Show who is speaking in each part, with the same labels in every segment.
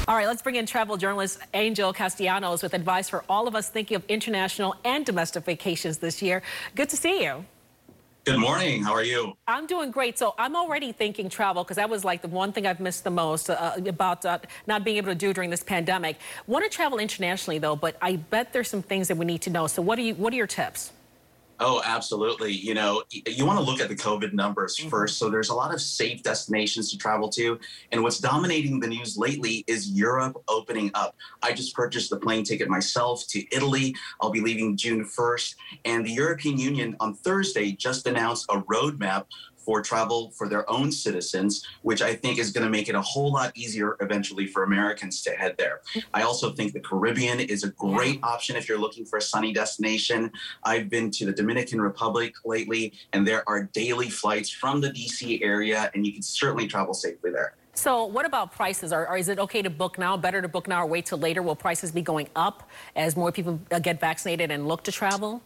Speaker 1: All right, let's bring in travel journalist Angel Castellanos with advice for all of us thinking of international and domestic vacations this year. Good to see you.
Speaker 2: Good morning. How are you?
Speaker 1: I'm doing great. So I'm already thinking travel because that was like the one thing I've missed the most about not being able to do during this pandemic. Want to travel internationally though, but I bet there's some things that we need to know. So what are your tips?
Speaker 2: Oh, absolutely. You want to look at the COVID numbers first. So there's a lot of safe destinations to travel to. And what's dominating the news lately is Europe opening up. I just purchased the plane ticket myself to Italy. I'll be leaving June 1st. And the European Union on Thursday just announced a roadmap for travel for their own citizens, which I think is going to make it a whole lot easier eventually for Americans to head there. I also think the Caribbean is a great option if you're looking for a sunny destination. I've been to the Dominican Republic lately, and there are daily flights from the DC area, and you can certainly travel safely there.
Speaker 1: So what about prices? Is it okay to book now, better to book now or wait till later? Will prices be going up as more people get vaccinated and look to travel?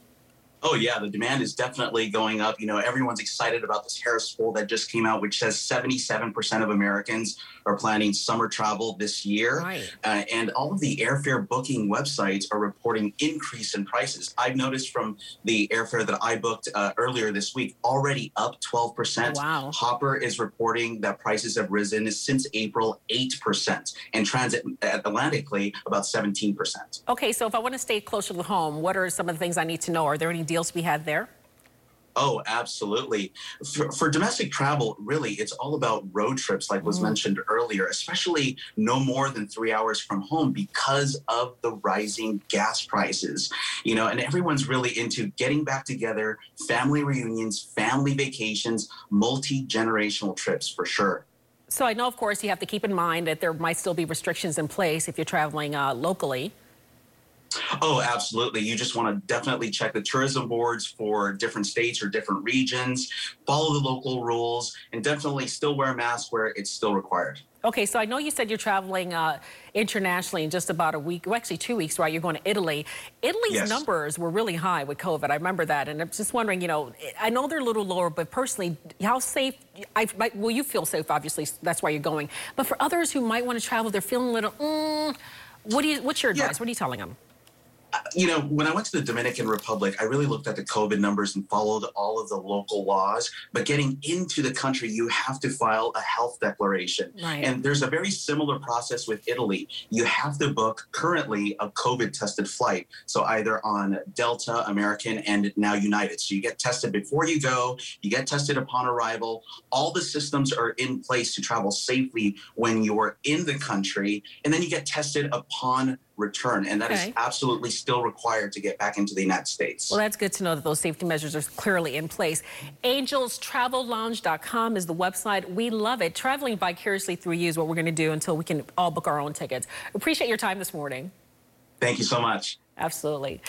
Speaker 2: Oh, yeah, the demand is definitely going up. Everyone's excited about this Harris poll that just came out, which says 77% of Americans are planning summer travel this year.
Speaker 1: Right.
Speaker 2: And all of the airfare booking websites are reporting increase in prices. I've noticed from the airfare that I booked earlier this week, already up 12%.
Speaker 1: Wow.
Speaker 2: Hopper is reporting that prices have risen since April 8%, and transatlantically about 17%.
Speaker 1: Okay, so if I want to stay closer to home, what are some of the things I need to know? Are there any deals to be had there?
Speaker 2: Oh, absolutely. For domestic travel, really, it's all about road trips, like was mentioned earlier, especially no more than 3 hours from home because of the rising gas prices. And everyone's really into getting back together, family reunions, family vacations, multi-generational trips for sure.
Speaker 1: So I know, of course, you have to keep in mind that there might still be restrictions in place if you're traveling locally.
Speaker 2: Oh, absolutely. You just want to definitely check the tourism boards for different states or different regions, follow the local rules, and definitely still wear a mask where it's still required.
Speaker 1: Okay, so I know you said you're traveling internationally in just about a week, well, actually 2 weeks, right? You're going to Italy. Italy's numbers were really high with COVID. I remember that. And I'm just wondering, I know they're a little lower, but personally, how safe, well, you feel safe, obviously, that's why you're going. But for others who might want to travel, they're feeling a little, what's your advice? What are you telling them?
Speaker 2: When I went to the Dominican Republic, I really looked at the COVID numbers and followed all of the local laws. But getting into the country, you have to file a health declaration.
Speaker 1: Right.
Speaker 2: And there's a very similar process with Italy. You have to book currently a COVID-tested flight. So either on Delta, American, and now United. So you get tested before you go, you get tested upon arrival. All the systems are in place to travel safely when you're in the country. And then you get tested upon return, and that is absolutely still required to get back into the United States.
Speaker 1: Well, that's good to know that those safety measures are clearly in place. AngelsTravelLounge.com is the website. We love it. Traveling vicariously through you is what we're going to do until we can all book our own tickets. Appreciate your time this morning.
Speaker 2: Thank you so much.
Speaker 1: Absolutely.